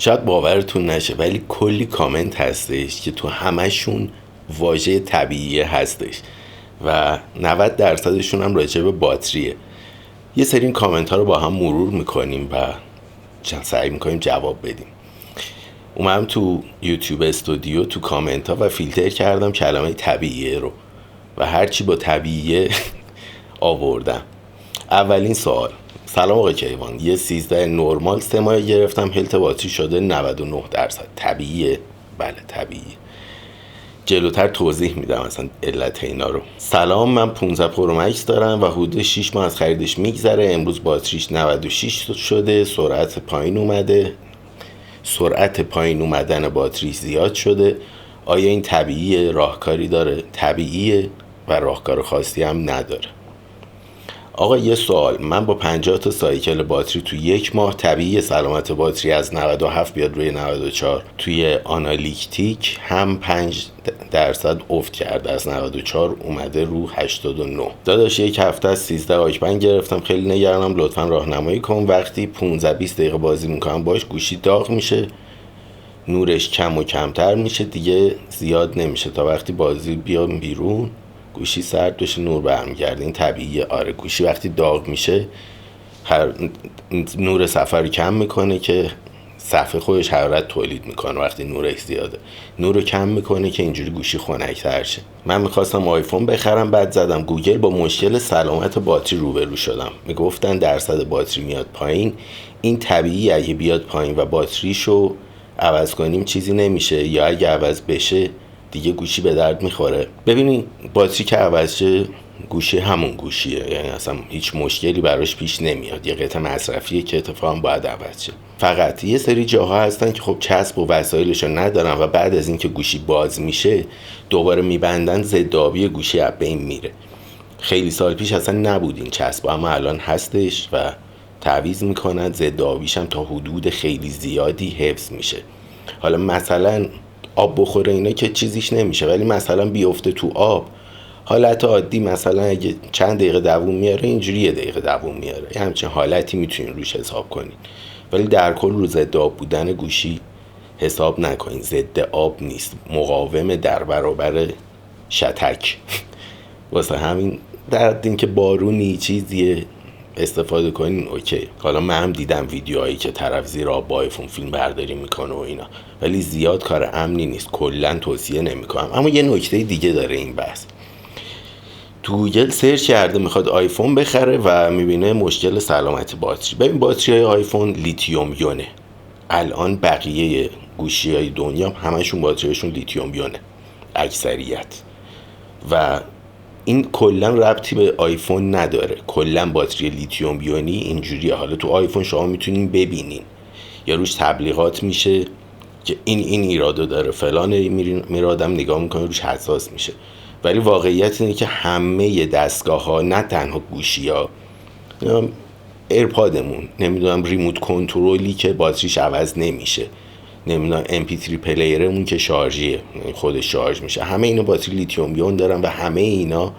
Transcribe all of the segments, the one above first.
شاید باورتون نشه ولی کلی کامنت هستش که تو همشون واژه طبیعی هستش و 90% هم راجع به باتریه. یه سری این کامنت ها رو با هم مرور میکنیم و سعی میکنیم جواب بدیم. اومدم تو یوتیوب استودیو تو کامنت ها و فیلتر کردم کلمه طبیعیه رو و هرچی با طبیعیه آوردم. اولین سوال: سلام آقای کیوان، یه 13 نورمال 3 ماه گرفتم، هلت باتری شده 99%. طبیعیه؟ بله طبیعیه. جلوتر توضیح میدم اصلا علت اینا رو. سلام، من 15 پرو مکس دارم و حدود 6 ماه از خریدش میگذره. امروز باتریش 96 شده، سرعت پایین اومدن باتری زیاد شده. آیا این طبیعیه؟ راهکاری داره؟ طبیعیه و راهکار خاصی هم نداره. آقا یه سوال: من با 50 تا سایکل باتری تو 1 ماه طبیعی سلامت باتری از 97 بیاد روی 94. توی آنالیتیک هم 5% افت کرده، از 94 اومده رو 89. داداش یک هفته از 13 آیکبند گرفتم، خیلی نگرانم، لطفا راهنمایی کن. وقتی 15-20 دقیقه بازی میکنم باش گوشی داغ میشه، نورش کم و کمتر میشه، دیگه زیاد نمیشه تا وقتی بازی بیام بیرون گوشی سرد بشه نور برمیگرده. این طبیعیه؟ آره. گوشی وقتی داغ میشه نور صفحه رو کم میکنه که صفحه خودش حرارت تولید میکنه. وقتی نورش زیاده نور رو کم میکنه که اینجوری گوشی خنک‌تر شه. من میخواستم آیفون بخرم، بعد زدم گوگل، با مشکل سلامت باتری روبرو شدم. میگفتن درصد باتری میاد پایین. این طبیعی اگه بیاد پایین و باتریشو عوض کنیم چیزی نمیشه، یا اگه عوض بشه دیگه گوشی به درد میخوره؟ ببینید باتری که عوض شه گوشی همون گوشیه، یعنی اصلا هیچ مشکلی براش پیش نمیاد. یه قطعه مصرفیه که اتفاقا باید عوض شه. فقط یه سری جاها هستن که خب چسب و وسایلشو ندارن و بعد از اینکه گوشی باز میشه دوباره میبندن، ضدآبی گوشی از بین میره. خیلی سال پیش اصلا نبود این چسب، اما الان هستش و تعویض میکنن. ضدآبیش هم تا حدود خیلی زیادی حفظ میشه. حالا مثلا آب بخوره اینا که چیزیش نمیشه، ولی مثلا بیفته تو آب، حالت عادی مثلا اگه چند دقیقه دووم میاره، اینجوری 1 دقیقه دووم میاره. یه همچین حالتی میتونین روش حساب کنین، ولی در کل رو ضد آب بودن گوشی حساب نکنین. ضد آب نیست، مقاوم در برابر شتک. واسه همین در این که بارونی چیزیه استفاده کنین اوکی. حالا من هم دیدم ویدیوهایی که طرف زیر آب با آیفون فیلم برداری میکنه و اینا، ولی زیاد کار امنی نیست، کلا توصیه نمیکنم. اما یه نکته دیگه داره این بحث. تو گوگل سرچ کرده میخواد آیفون بخره و میبینه مشکل سلامت باتری. ببین باتری های آیفون لیتیوم یونه. الان بقیه گوشی های دنیا همشون باتریشون لیتیوم یونه اکثریت، و این کلا ربطی به آیفون نداره. کلا باتری لیتیوم یونی اینجوریه. حالا تو آیفون شما میتونین ببینین یا روش تبلیغات میشه که این ایرادو داره فلان، میرادم نگاه میکنه روش حساس میشه، ولی واقعیت اینه که همه دستگاه ها، نه تنها گوشی ها، ایرپادمون، نمیدونم ریموت کنترلی که باتریش عوض نمیشه، نمیدونم MP3 پلیرمون که شارژیه خودش شارژ میشه، همه اینا باتری لیتیوم یون دارن و همه اینا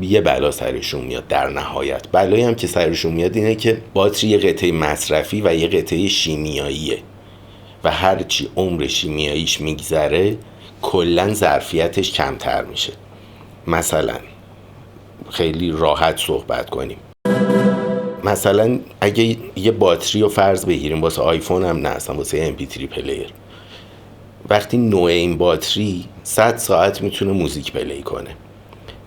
یه بلا سرشون میاد. در نهایت بلایی هم که سرشون میاد اینه که باتری یه قطعه مصرفی و یه قطعه شیمیاییه و هرچی عمر شیمیاییش میگذره کلا ظرفیتش کمتر میشه. مثلا خیلی راحت صحبت کنیم، مثلا اگه یه باتری رو فرض بگیریم، واسه آیفون هم نه، اصلا واسه MP3 پلیر، وقتی نوع این باتری 100 ساعت میتونه موزیک پلی کنه.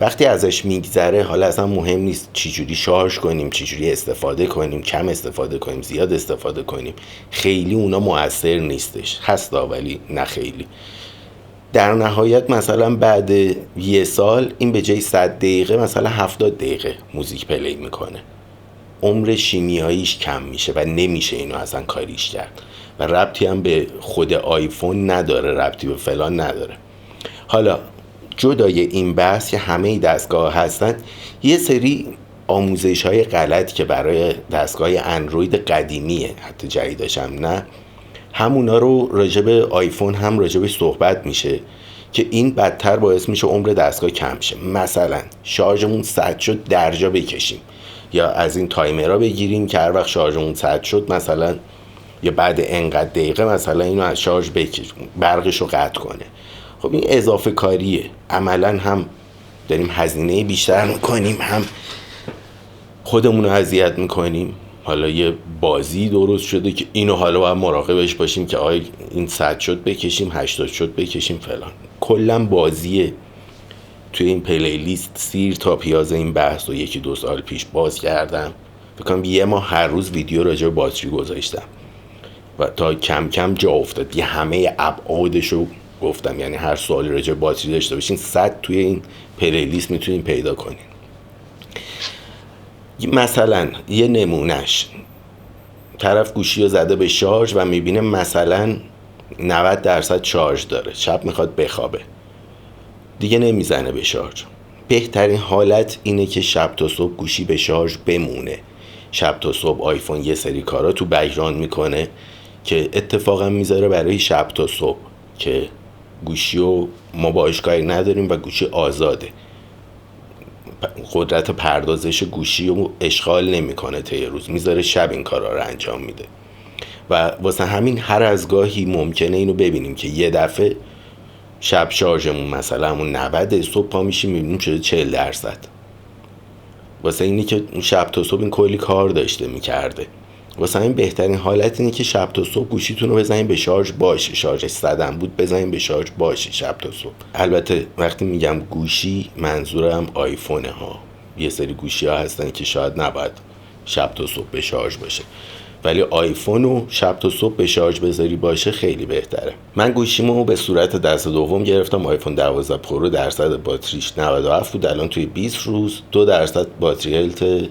وقتی ازش میگذره، حالا اصلا مهم نیست چجوری شارژ کنیم، چجوری استفاده کنیم، کم استفاده کنیم، زیاد استفاده کنیم، خیلی اونا مؤثر نیستش. هستا ولی نه خیلی. در نهایت مثلا بعد 1 سال این به جای 100 دقیقه مثلا 70 دقیقه موزیک پلی میکنه. عمر شیمیاییش کم میشه و نمیشه اینو اصلا کاریش کرد و ربطی هم به خود آیفون نداره، ربطی به فلان نداره. حالا جدای این بحث که همه دستگاه هستن، یه سری آموزش های غلط که برای دستگاه اندروید قدیمیه، حتی جدیدش هم نه، همونا رو راجب آیفون هم راجبش صحبت میشه که این بدتر باعث میشه عمر دستگاه کم شه. مثلا شارژمون 100 شد درجا بکشیم، یا از این تایمرها بگیریم که هر وقت شارژمون 100 شد مثلا یا بعد انقدر دقیقه مثلا اینو از شارژ بکش، برقش رو قطع کنه. خب این اضافه کاریه، عملا هم داریم هزینه بیشتر میکنیم، هم خودمون رو اذیت میکنیم. حالا یه بازی درست شده که اینو حالا باید مراقبش باشیم که آی این 100 شد بکشیم، 80 شد بکشیم فلان. کلا بازیه. توی این پلیلیست سیر تا پیاز این بحث رو 1-2 سال پیش باز کردم، فکر کنم یه ماه هر روز ویدیو راجع به باتری گذاشتم و تا کم کم جا افتاد، یه همه ابعادش رو گفتم. یعنی هر سوالی راجع به باتری داشته باشین 100 توی این پلیلیست میتونین پیدا کنین. مثلا یه نمونهش، طرف گوشی رو زده به شارژ و میبینه مثلا 90% شارژ داره، شب میخواد بخوابه، دیگه نمیزنه به شارژ. بهترین حالت اینه که شب تا صبح گوشی به شارژ بمونه. شب تا صبح آیفون یه سری کارا تو بک‌گراند میکنه که اتفاقا میذاره برای شب تا صبح که گوشی رو ما باهاش کاری نداریم و گوشی آزاده، قدرت پردازش گوشی رو اشغال نمیکنه طی روز، میذاره شب این کارا رو انجام میده. و واسه همین هر از گاهی ممکنه اینو ببینیم که یه دفعه شب شارژمون مثلا همون 90، صبح پا میشیم میبینیم شده 40%. واسه اینی که شب تا صبح این کلی کار داشته میکرده. واسه همین بهترین حالت اینه که شب تا صبح گوشیتون رو بزنین به شارژ باشه. شارژش 100 بود بزنین به شارژ باشه شب تا صبح. البته وقتی میگم گوشی منظورم آیفونه ها. یه سری گوشی ها هستن که شاید نباید شب تا صبح به شارژ باشه، ولی آیفون رو شب تا صبح به شارژ بذاری باشه خیلی بهتره. من گوشیمو به صورت دست دوم گرفتم، آیفون 12 پرو، درصد باتریش 97 بود، الان توی 20 روز 2% باتری هلت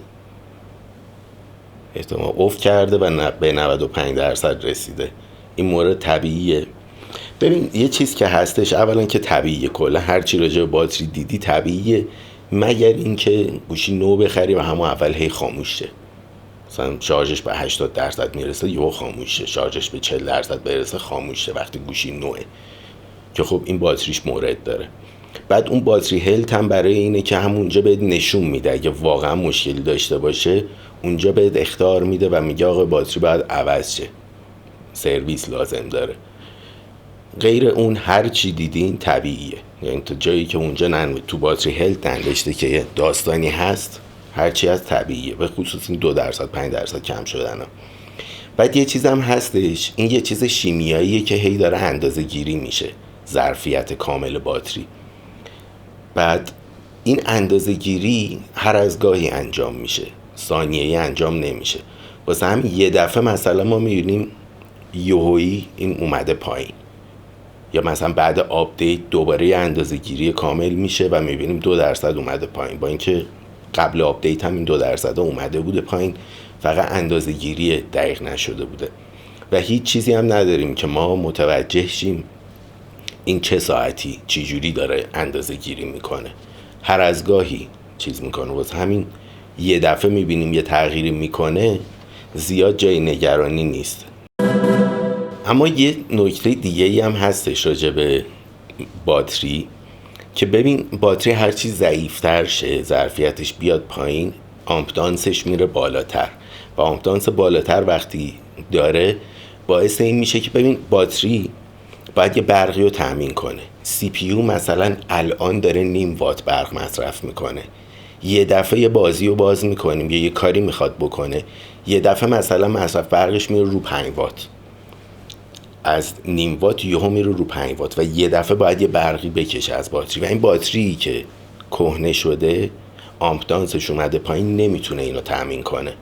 احتمال افت کرده و به 95% رسیده. این مورد طبیعیه. ببین یه چیز که هستش، اولا که طبیعیه، کلا هر چی راجع به باتری دیدی طبیعیه، مگر اینکه گوشی نو بخری و همون اول هی خاموش شه. مثلا شارژش به 80% میرسه یهو خاموش شه، شارژش به 40% برسه خاموش شه وقتی گوشی نوئه، که خب این باتریش مورد داره. بعد اون باتری هلت هم برای اینه که همونجا بهت نشون میده اگه واقعا مشکلی داشته باشه، اونجا بهت اخطار میده و میگه آقا باتری باید عوض شه، سرویس لازم داره. غیر اون هر چی دیدین طبیعیه. یعنی تا جایی که اونجا تو باتری هلت ننوشته که یه داستانی هست، هرچی از طبیعیه، به خصوص این 2% 5% کم شدن ها. بعد یه چیز هم هستش، این یه چیز شیمیاییه که هی داره اندازه گیری میشه، ظرفیت کامل باتری. بعد این اندازه گیری هر از گاهی انجام میشه، ثانیه‌ای انجام نمیشه. واسه همین یه دفعه مثلا ما میبینیم یهویی این اومده پایین، یا مثلا بعد آپدیت دوباره اندازه گیری کامل میشه و میبینیم 2% اومده پایین، با اینکه قبل آپدیت هم این 2% اومده بوده پایین، فقط اندازه گیری دقیق نشده بوده. و هیچ چیزی هم نداریم که ما متوجه شیم این چه ساعتی چی جوری داره اندازه گیری میکنه. هر از گاهی چیز میکنه، واسه همین یه دفعه میبینیم یه تغییری میکنه، زیاد جای نگرانی نیست. اما یه نکته دیگه هم هستش راجع به باتری، که ببین باتری هرچی ضعیفتر شه، ظرفیتش بیاد پایین، آمپدانسش میره بالاتر، و آمپدانس بالاتر وقتی داره باعث این میشه که ببین باتری باید یه برقی رو تامین کنه. سی پی یو مثلا الان داره 0.5 وات برق مصرف میکنه، یه دفعه یه بازی رو باز میکنیم یا یه کاری میخواد بکنه، یه دفعه مثلا مصرف برقش میره رو 5 وات، از 0.5 وات یهو میره رو 5 وات، و یه دفعه باید یه برقی بکشه از باتری. و این باتری که کهنه شده، آمپدانسش اومده پایین، نمیتونه اینو تامین کنه.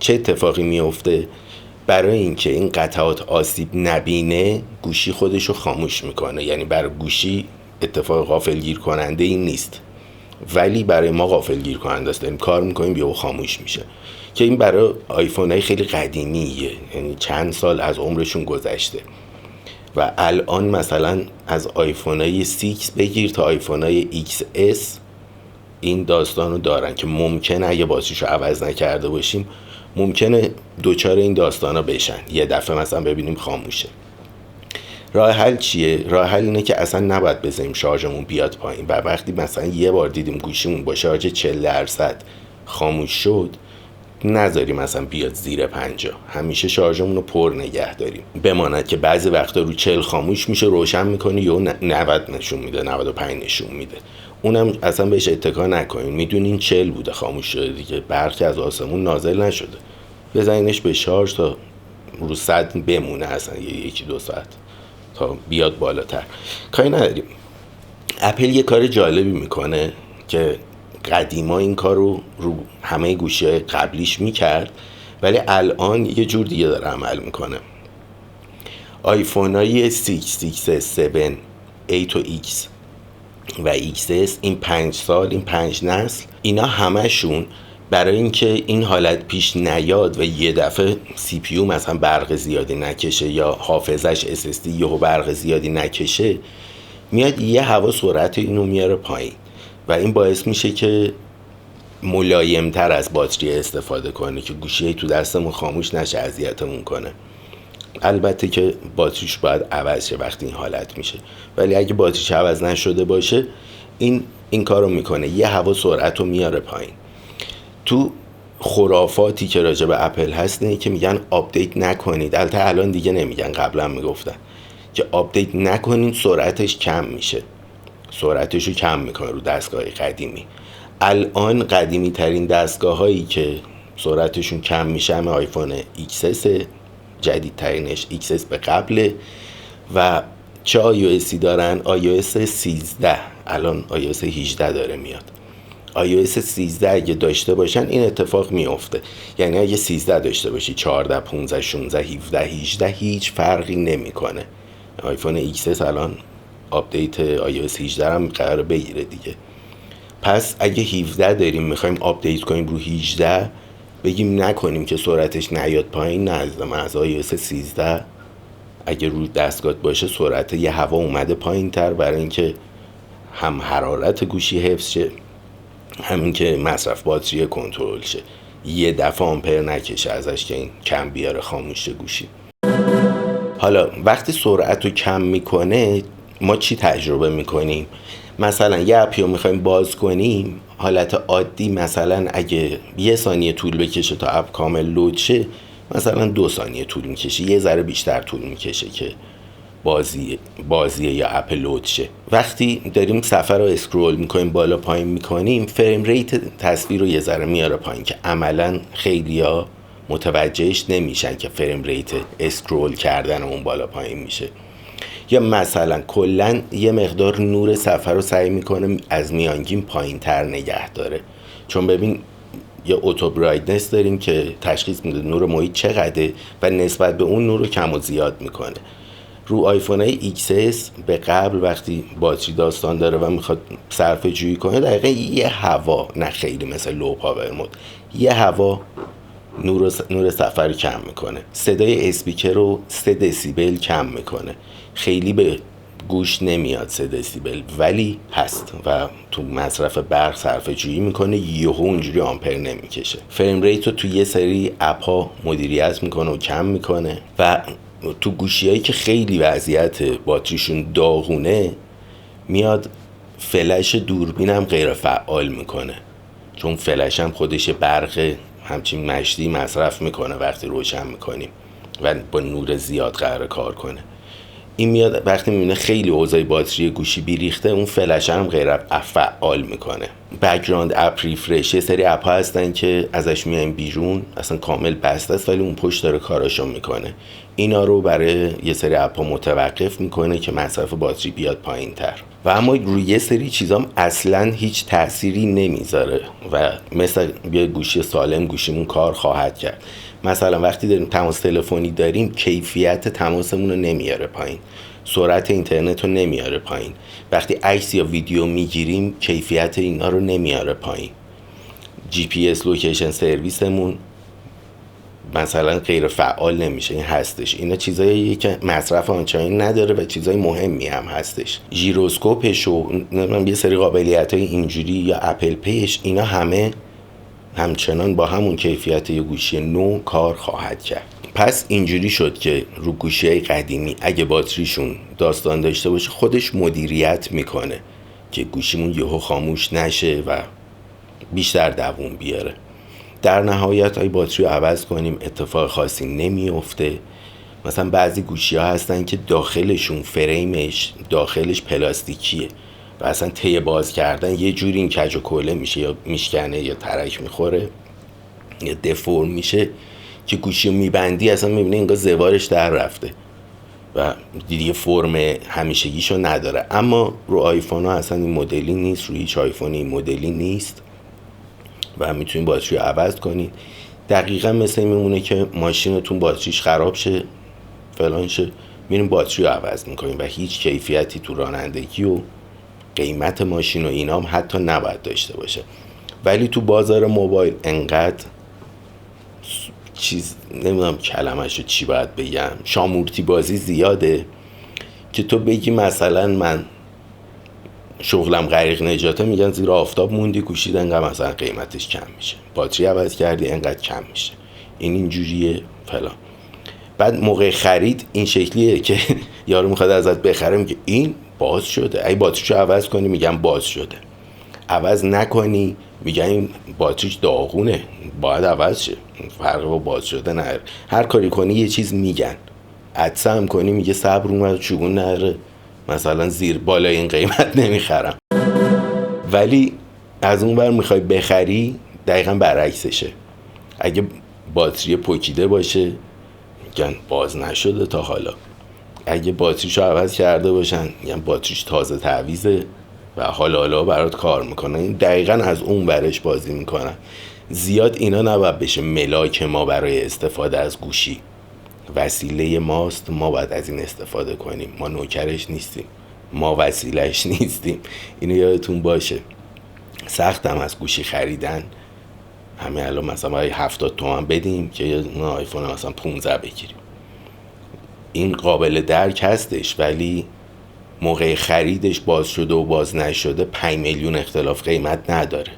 چه اتفاقی میفته؟ برای اینکه این قطعات آسیب نبینه، گوشی خودشو خاموش میکنه. یعنی برای گوشی اتفاق غافلگیر کننده این نیست، ولی برای ما غافلگیر کننده است. داریم کار میکنیم یهو خاموش میشه، که این برای آیفون های خیلی قدیمیه، یعنی چند سال از عمرشون گذشته. و الان مثلا از آیفون های 6 بگیر تا آیفون های XS این داستان رو دارن که ممکنه اگه باتریشو عوض نکرده باشیم ممکنه دوچار این داستان ها بشن، یه دفعه مثلا ببینیم خاموشه. راه حل چیه؟ راه حل اینه که اصلا نباید بذاریم شارژمون بیاد پایین، و وقتی مثلا یه بار دیدیم گوشیمون با شارژ 40% خاموش شد، نذاریم مثلا بیاد زیر 50. همیشه شارژمون رو پر نگه داریم، بماند که بعضی وقتا رو 40 خاموش میشه، روشن میکنی یا 90 نشون میده، 95 نشون میده. اونم اصلا بهش اتکا نکنین، میدونین 40 بوده خاموش شده دیگه، برق از آسمون نازل نشده. بزنینش به شارژ تا رو 100 بمونه، اصلا یکی دو ساعت تا بیاد بالاتر. کاری نداریم. اپل یه کار جالبی میکنه که قدیما این کار رو همه گوشی‌های قبلیش میکرد، ولی الان یه جور دیگه داره عمل میکنه. آیفون های 6، 6S، 7، 8 و X و XS، این 5 سال، این 5 نسل، اینا همشون برای اینکه این حالت پیش نیاد و یه دفعه CPU مثلا برق زیادی نکشه یا حافظش SSD یهو برق زیادی نکشه، میاد یه هوا سرعت اینو میاره پایین و این باعث میشه که ملایمتر از باتری استفاده کنه که گوشی تو دستمون خاموش نشه، اذیتمون کنه. البته که باتریش باید عوض شه وقتی این حالت میشه، ولی اگه باتریش عوض نشده باشه این کارو میکنه، یه هوا سرعت رو میاره پایین. تو خرافاتی که راجع به اپل هست نه که میگن آپدیت نکنید، البته الان دیگه نمیگن، قبلا میگفتن که آپدیت نکنید سرعتش کم میشه، سرعتشو کم میکنه رو دستگاه قدیمی. الان قدیمی ترین دستگاه هایی که سرعتشون کم میشه همه آیفون XS، جدیدترینش XS به قبله و چه iOSی دارن؟ iOS 13، الان iOS 18 داره میاد. iOS 13 اگه داشته باشن این اتفاق میفته، یعنی اگه 13 داشته باشی 14 15 16 17 18 هیچ فرقی نمیکنه. آیفون XS الان آپدیت iOS 18 هم قرار بگیره دیگه. پس اگه 17 داریم میخوایم آپدیت کنیم رو 18، بگیم نکنیم که سرعتش نیاد پایین، نه از iOS 13 اگه رو دستگاه باشه سرعت یه هوا اومده پایین تر، برای اینکه هم حرارت گوشی حفظ شه، همین که مصرف باتری کنترل شه، یه دفعه آمپر نکشه ازش که این کم بیاره خاموش گوشی. حالا وقتی سرعت رو کم میکنه ما چی تجربه میکنیم؟ مثلا یه اپی رو میخوایم باز کنیم، حالت عادی مثلا اگه 1 ثانیه طول بکشه تا اپ کامل لود شه، مثلا 2 ثانیه طول میکشه، یه ذره بیشتر طول میکشه که بازی یا اپ لود شه. وقتی داریم سفر رو اسکرول میکنیم بالا پایین میکنیم، فریم ریت تصویر رو یه ذره میاره پایین که عملا خیلیا متوجهش نمیشن که فریم ریت اسکرول کردن اون بالا پایین میشه. یا مثلا کلن یه مقدار نور صفحه رو سعی میکنه از میانگین پایین تر نگه داره، چون ببین یه اوتو برایتنس داریم که تشخیص میده نور محیط چقدره و نسبت به اون نور رو کم و زیاد میکنه. رو آیفون های XS به قبل وقتی باتری داستان داره و میخواد صرفه جویی کنه، دقیقا یه هوا، نه خیلی مثل لو پاور مود، یه هوا نور صفحه رو کم میکنه، صدای اسپیکر رو 3 دسیبل کم میکنه. خیلی به گوش نمیاد 3 دسیبل ولی هست و تو مصرف برق صرفه جویی میکنه، یهو اونجوری آمپر نمیکشه. فریم ریت رو تو یه سری اپ ها مدیریت میکنه و کم میکنه و تو گوشیایی که خیلی وضعیت باتریشون داغونه میاد فلش دوربین هم غیر فعال میکنه، چون فلش هم خودش برق همچین مشتی مصرف میکنه وقتی روشن میکنیم و با نور زیاد قرار کار کنه. این میاد وقتی میبینه خیلی اوضاع باتری گوشی بیریخته، اون فلش هم غیر فعال میکنه. بک‌گراند اپ ریفرش، یه سری اپ ها هستن که ازش میایم بیرون اصلا کامل بسته است ولی اون پشت داره کاراشو میکنه، اینا رو برای یه سری اپ ها متوقف میکنه که مصرف باتری بیاد پایین تر. و اما روی یه سری چیزام اصلا هیچ تأثیری نمیذاره و مثل یه گوشی سالم گوشیمون کار خواهد کرد. مثلا وقتی داریم تماس تلفنی داریم کیفیت تماسمون رو نمیاره پایین، سرعت اینترنت رو نمیاره پایین. وقتی عکس یا ویدیو میگیریم کیفیت اینا رو نمیاره پایین. GPS لوکیشن سرویسمون مثلا غیر فعال نمیشه، این هستش. اینا چیزاییه که مصرف آنچنانی نداره و چیزای مهمی هم هستش. ژیروسکوپش و یه سری قابلیت‌های اینجوری یا اپل پیش، اینا همه همچنان با همون کیفیت یه گوشی نو کار خواهد کرد. پس اینجوری شد که رو گوشی‌های قدیمی اگه باتریشون داستان داشته باشه خودش مدیریت میکنه که گوشیمون یهو خاموش نشه و بیشتر دووم بیاره. در نهایت اگه باتری رو عوض کنیم اتفاق خاصی نمیفته. مثلا بعضی گوشی ها هستن که داخلشون فریمش داخلش پلاستیکیه و اصلا ته باز کردن یه جوری این کج و کوله میشه یا میشکنه یا ترک میخوره یا دفرم میشه که گوشی رو میبندی اصلا میبینی انگار زوارش در رفته و دیگه فرم همیشگیشو نداره. اما رو آیفون ها اصلا این مدلی نیست، روی هیچ آیفون این مدلی نیست و میتونید باتری رو عوض کنید. دقیقا مثل این میمونه که ماشینتون باتریش خراب شه فلان شه، میریم باتری رو عوض میکنیم و هیچ کیفیتی تو رانندگی و قیمت ماشین و اینام حتی نباید داشته باشه. ولی تو بازار موبایل انقدر چیز نمیدونم کلمه‌شو چی باید بگم، شامورتی بازی زیاده که تو بگی مثلا من شغلم غریق نجاته، میگن زیر آفتاب موندی گوشید انقدر مثلا قیمتش کم میشه، باتری عوض کردی انقدر کم میشه، اینجوریه فلان. بعد موقع خرید این شکلیه که یارو میخواد ازت بخره میگه این باز شده، اگه باتریشو عوض کنی میگم باز شده، عوض نکنی میگن این باتریش داغونه باید عوض شه، فرق با باز شده نداره. هر کاری کنی یه چیز میگن، عدسه هم کنی میگه صبر اومد چوبون نداره، مثلا زیر بالای این قیمت نمیخرم. ولی از اون ور میخوای بخری دقیقا برعکسشه، اگه باتری پوکیده باشه میگن باز نشده تا حالا، اگه باتریشو عوض کرده باشن میگن باتریش تازه تعویضه و حالا برات کار میکنه. این دقیقا از اون ورش بازی میکنن. زیاد اینا نباید بشه ملاک ما برای استفاده از گوشی، وسیله ماست، ما باید از این استفاده کنیم، ما نوکرش نیستیم، ما وسیلهش نیستیم. اینو یادتون باشه. سختم از گوشی خریدن، همین الان مثلا باید 70 تومن بدیم که یه آیفون مثلا 15 بگیریم، این قابل درک هستش، ولی موقع خریدش باز شده و باز نشده 5 میلیون اختلاف قیمت نداره.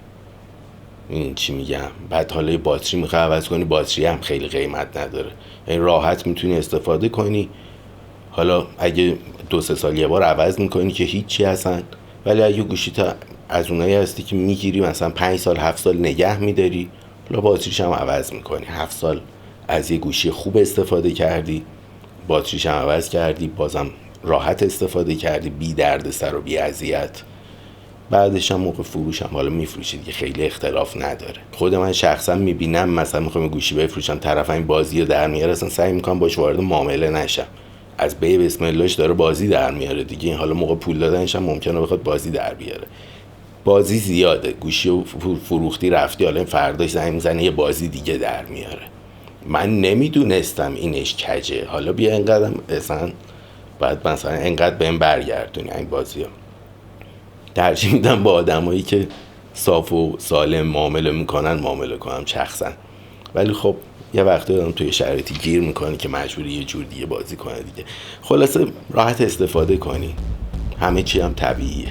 این چی میگم؟ بعد حالا باتری میخوای عوض کنی، باتری هم خیلی قیمت نداره، یعنی راحت میتونی استفاده کنی. حالا اگه 2-3 سال یه بار عوض میکنی که هیچی هستن، ولی اگه گوشی تا از اونایی هستی که میگیری مثلا 5 سال 7 سال نگه میداری، حالا باتریش هم عوض میکنی، 7 سال از یه گوشی خوب استفاده کردی، باتریش هم عوض کردی، بازم راحت استفاده کردی بی درد سر و بی اذیت. بعدش هم موقع فروش هم حالا میفروشید که خیلی اختلاف نداره. خود من شخصا میبینم مثلا میخوام گوشی بفروشم، طرف این بازی رو در میاره، اصلا سعی میکنم باش وارد معامله نشم، از بی بسم اللهش داره بازی در میاره دیگه، حالا موقع پول دادنش هم ممکنه بخواد بازی در بیاره. بازی زیاده، گوشی رو فروختی رفتی، حالا فرداش زنگ میزنه یه بازی دیگه در میاره. من نمیدونستم اینش کجه، حالا بیا اینقدر مثلا بعد مثلا اینقدر بهم برگردونی این بازی ها. ترجیح میدم با آدمایی که صاف و سالم معامله میکنن معامله کنم شخصا، ولی خب یه وقتی آدم توی شرایطی گیر میکنه که مجبوری یه جور دیگه بازی کنه دیگه. خلاصه راحت استفاده کنی، همه چی هم طبیعیه.